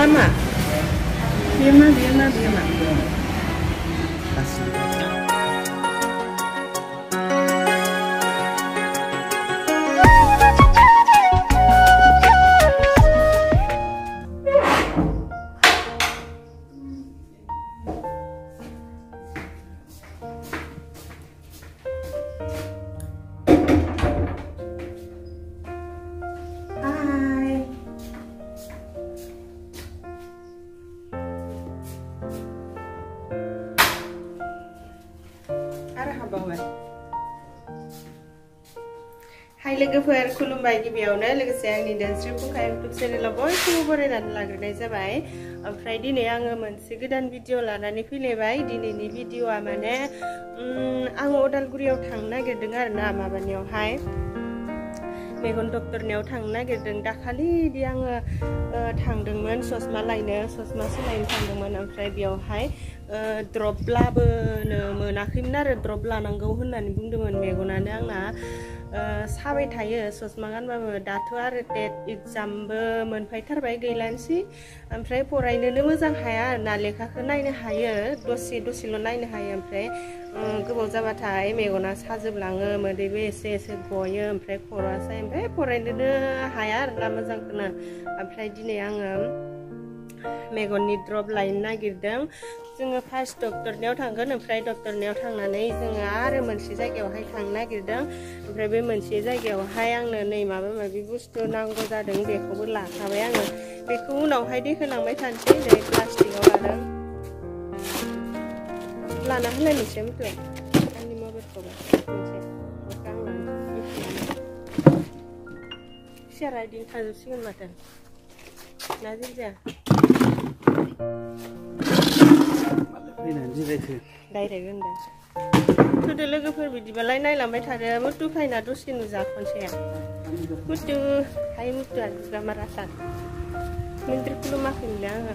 lama. Biar mah. Hai लोगोफोर खुलुमबाय गिबियावनो लोगोसे आंनि दानस्रि फुंखा YouTube चेनेलाव बयखौबो बरायनानै लाग्रोनाय जाबाय। ओमफ्राय दिनै आङो मोनसे गोदान भिडिअ लानानै फैलायबाय। दिनैनि भिडिअआ माने आङो उदालगुरियाव थांनो नागिरदों आरोना माबानियावहाय मेगन डक्टरनियाव थांनो नागिरदों। दाखालिदि आङो थांदोंमोन ससमा लायनो ससमा सोलायनो थांदोंमोन। ओमफ्राय बेयावहाय ड्रप लाबोनो मोनाखैमोन आरो ड्रप लानांगौ होननानै बुंदोंमोन। मेगनानो आंना साबाय थायो ससमा गानबाबो। दाथ' आरो टेट एग्जामबो मोनफैथारबाय गैलानोसै। ओमफ्राय फरायनोनो मोजां हाया आरोना लेखाखौ नायनो हायो दसेल' नायनो हायो। ओमफ्राय गोबाव जाबाथाय मेगना साजोबलाङो मोदैबो एसे गयो। ओमफ्राय खर'आ सायो ओमफ्राय फरायनोनो हाया आरोना मोजांखौनो। ओमफ्राय दिनै आङो मेगननि ड्रप लायनो नागिरदों। जोङो फार्स्ट डक्टरनियाव थांगोन ओमफ्राय डक्टरनियाव थांनानै जोङो आरो मोनसे जायगायावहाय थांनो नागिरदों। ओमफ्राय बे मोनसे जायगायावहाय आंनो नै माबा माबि बुस्थु नांगौ जादों बेखौबो लाखाबाय आङो। बेखौ उनावहाय दैखोलांबाय थानोसै। नै प्लास्टिकआव लादों लाना होलाय मोनसे मथलाय आंनि मबाइलखौबो मोनसे आं सियारा इदिनो थाजोबसिगोन माथो ना जाया डाइरेक्ट होनदों थुदो लोगोफोर बिदिबालाय नायलांबाय थादो। मुथु फायना दसे नुजाखनसै मुथु हाय मुथुआ दुगामाराथार मन्दिर खुलुमाखैमोनलै आङो।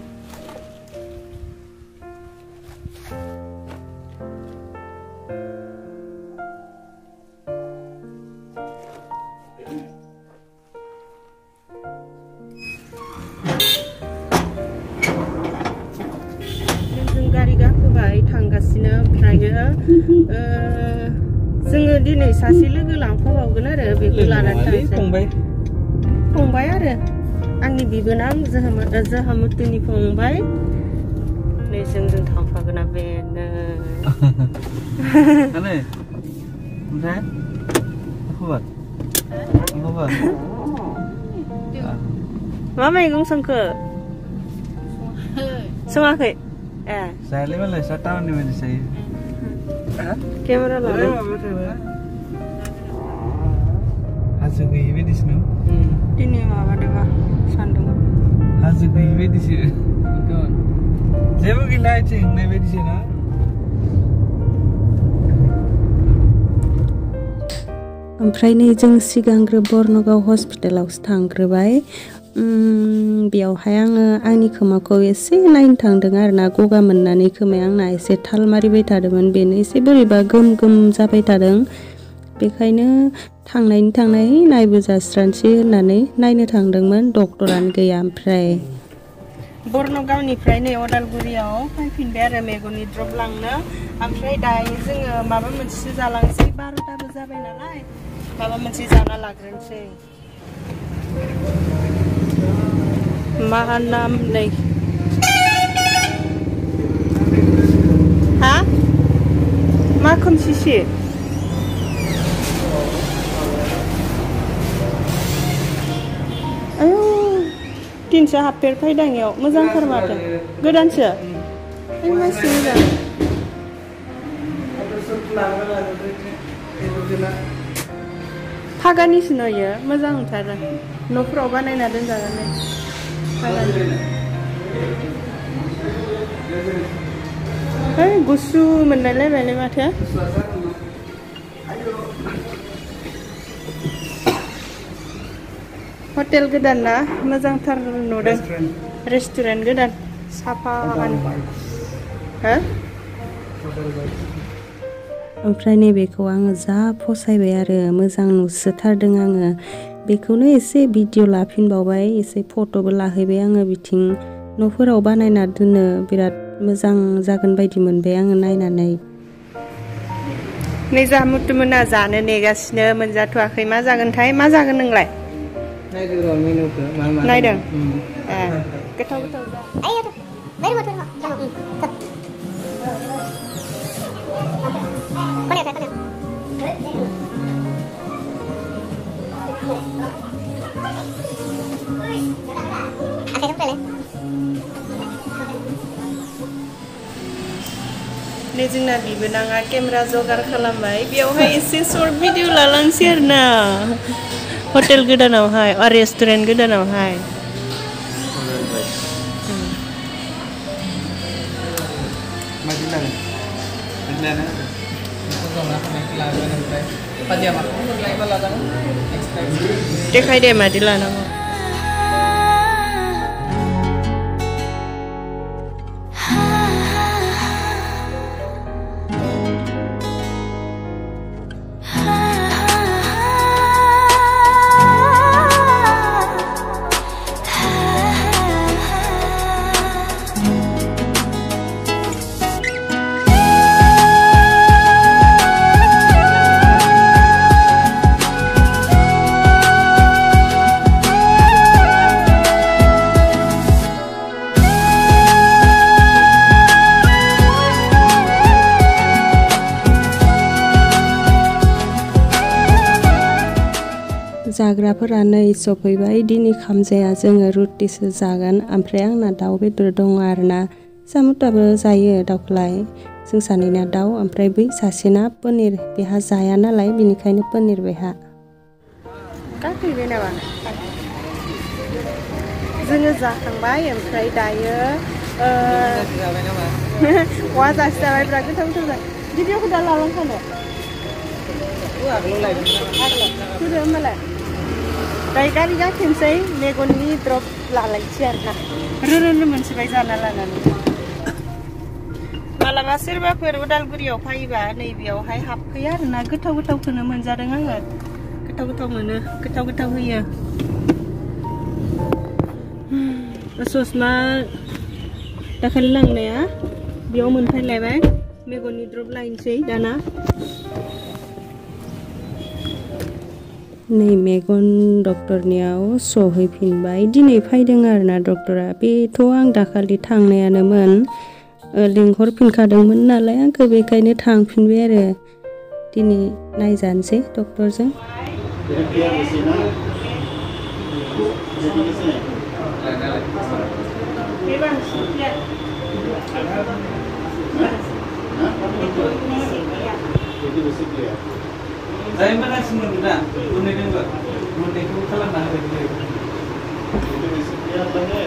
थांगासिनो ओमफ्रायो जोङो दिनै सासे लोगो लांफाबावगोन आरो बेखौ लानानै थांसै। फंबाय आरो आंनि बिबोनां जोहामुतुनि फंबाय नै जोंजों थांफागोन बेनो। मा मैगं संखो सङाखै? Saya malah 1 tahun nih saya. Kamera lah. Hasil gini di sini. Ini apa deh pak? Sandung. Hasil gini di sini. Saya mau gila aja nih di sini. ओमफ्राय नै जों सिगांग्रो बर्नगाव हस्पिटालावसो थांग्रोबाय। बेयावहाय आङो आंनि खोमाखौ एसे नायनो थांदों आरोना गगा मोननानै खोमाया आंना एसे थाल मारिबाय थादोंमोन। बेनो एसे बोरैबा गोम जाबाय थादों। बेखायनो थांनाय नायबोजास्रानोसै होननानै नायनो थांदोंमोन। डक्टरानो गैया। ओमफ्राय बर्नगावनिफ्राय नै उदालगुरियाव फैफिनबाय आरो मेगननि ड्रप लांनो। ओमफ्राय दायो जोङो माबा मोनसे जालांसै 12थाबो जाबाय नालाय माबा मोनसे जाना लाग्रोनोसै। मा नाम नै हा मा खोमसिसि आयौ तिनसो हाबफेरफाय दाङियाव मोजांथार माथो गोदानसो मानसि मोजां फागानिसो नुयो मोजां मोनथारो न'फोराव बानायना दोनजागोन। है गुसु मोनलायलायबायलै माथो हटेल गोदान ना मोजांथार नुदों। रेस्टुरेन्ट गोदान साफानो हो। ओमफ्राय नैबेखौ आङो जा फसायबाय आरो मोजां नुसोथारदों आङो। बेखौनो एसे भिडिअ लाफिनबावबाय एसे फट'बो लाहैबाय आङो बिथिं न'फोराव बानायना दोनो बिराद मोजां जागोन बायदि मोनबाय आङो नायनानै। नै जा मुथुमोना जानो नेगासिनो मोनजाथ'वाखै मा जागोनथाय मा जागोन नोंलाय? नायदों र' मेनुखौ मा मा नायदों गोथाव गोथाव जा नै जोंना बिबोनाङा केमेरा जगार खालामबाय बेयावहाय एसे सर्ट भिडिअ लालांसै आरोना हटेल गोदानावहाय रेस्टुरेन्ट गोदानावहाय। देखाय दे मादि लानांगौ। जाग्राफोरा नै सफैबाय दिनै खामजाया जोङो रुटिसो जागोन ओमफ्राय आंना दाउ बेदर दङ आरोना सामुताबो जायो दाउखौलाय जों सानैना दाउ ओमफ्राय बै सासेना पनिर बेहा जाया नालाय बिनिखायनो पनिर बेहा गाखैबाय नामा जोङो जाखांबाय ओमफ्राय दायो वा जासि जाबाय बिराद गोथाव गोथाव जाबाय भिडिअखौ दा लालांखानो होदो होमबालाय दायो गारि गाखोनोसै मेगननि द्रप लालायसै आरोना रोरोनो मोनसिबाय जाना लानानै मालाबा सोरबाफोर उदालगुरियाव फैयोबा नैबेयावहाय हाबफैयो आरोना गोथाव गोथावखौनो मोनजादों आङो गोथाव गोथाव मोनो गोथाव गोथाव होयो ससमा दाखालि लांनाया बेयाव मोनफैलायबाय मेगननि द्रप लायनोसै दाना नै मेगन डक्टरनियाव सहैफिनबाय दिनै फैदों आरोना डक्टरा बेथ' आं दाखालि थांनायानोमोन लिंहरफिनखादोंमोन नालाय आंखौ बेखायनो थांफिनबाय आरो दिनै नायजानोसै डक्टरजों Saya mana semua kita, bunda juga, bunda itu kalau nak ada dia. Itu resep apa ni?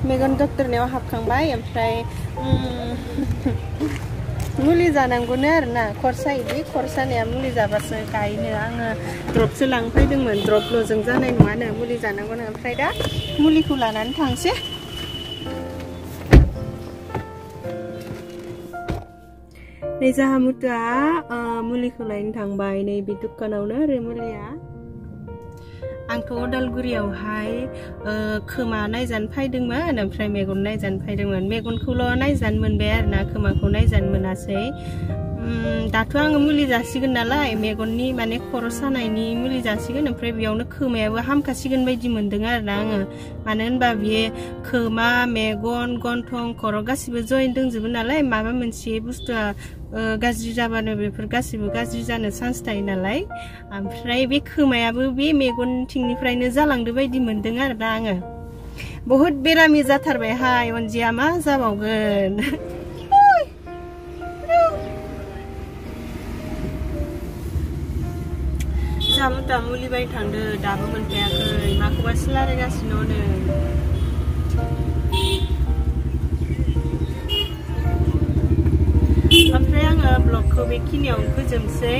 मेगन डक्टरनियाव हाबखांबाय ओमफ्राय मुलि जानांगौनो आरोना खरसा इदि खरसानिया मुलि जाबासो गायनो आङो द्रपसो लांफैदोंमोन द्रपल'जों जानाय नङानो मुलि जानांगौनो ओमफ्राय दा मुलिखौ लानानै थांसै नै जाहा मुतुआ मुलिखौ लायनो थांबाय नैबे दुकानावनो आरो मुलिया आंथ' उदालगुरियावहाय खोमा नायजानो फैदोंमोन ओमफ्राय मेगन नायजानो फैदोंमोन मेगनखौल' नायजानो मोनबाय आरोना खोमाखौ नायजानो मोनासै दाथ' आङो मुलि जासिगोन नालाय मेगननि माने खर' सानायनि मुलि जासिगोन ओमफ्राय बेयावनो खोमायाबो हामखासिगोन बायदि मोनदों आरोना आङो मानो होनबा बियो खोमा मेगन गन्थं खर' गासिबो जयेन दंजोबो नालाय माबा मोनसे बुस्थुआ गाज्रि जाबानो बेफोर गासिबो गाज्रि जानो चान्स थायो नालाय ओमफ्राय बे खोमायाबो बे मेगनथिंनिफ्रायनो जालांदो बायदि मोनदों आरोना आङो बहुत बेरामि जाथारबायहाय अनजिया मा जाबावगोन जामुता मुलि बायनो थांदो दाबो मोनफैयाखै माखौबासो रायलायगासिनो नो ओमफ्राय आङो ब्लगखौ बेखिनियावनो फोजोबसै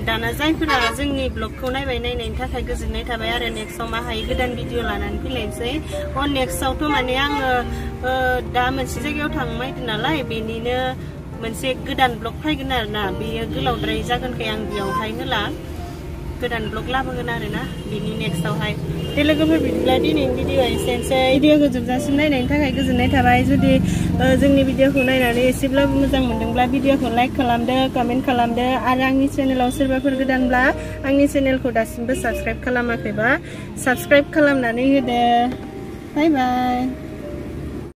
दाना जायफोरा जोंनि ब्लगखौ नायनायनि थाखाय गोजोननाय थाबाय आरो नेक्स्टआव मा हायो गोदान भिडिअ लानानै फैलायनोसै नेक्स्टआवथ' माने आङो दा मोनसे जायगायाव थांनायदों नालाय बेनिनो मोनसे गोदान ब्लग फैगोन आरोना बेयो गोलावद्राय जागोनखाय आं बेयावहाय होला गोदान ब्लग लाबोगोन आरोना बिनि नेक्स्टआवहाय दे लोगोफोर बिदिब्ला दिनैनि भिडिअ'आ एसेनोसै भिडिअ'खौ जोबजासिम नायनायनि थाखाय गोजोननाय थाबाय जुदि जोंनि भिडिअ'खौ नायनानै एसेब्लाबो मोजां मोनदोंब्ला भिडिअ'खौ लाइक खालामदो कमेन्ट खालामदो आरो आंनि चेनेलाव सोरबाफोर गोदानब्ला आंनि चेनेलखौ दासिमबो साबस्क्राइब खालामाखैबा साबस्क्राइब खालामनानै होदो बाय बाय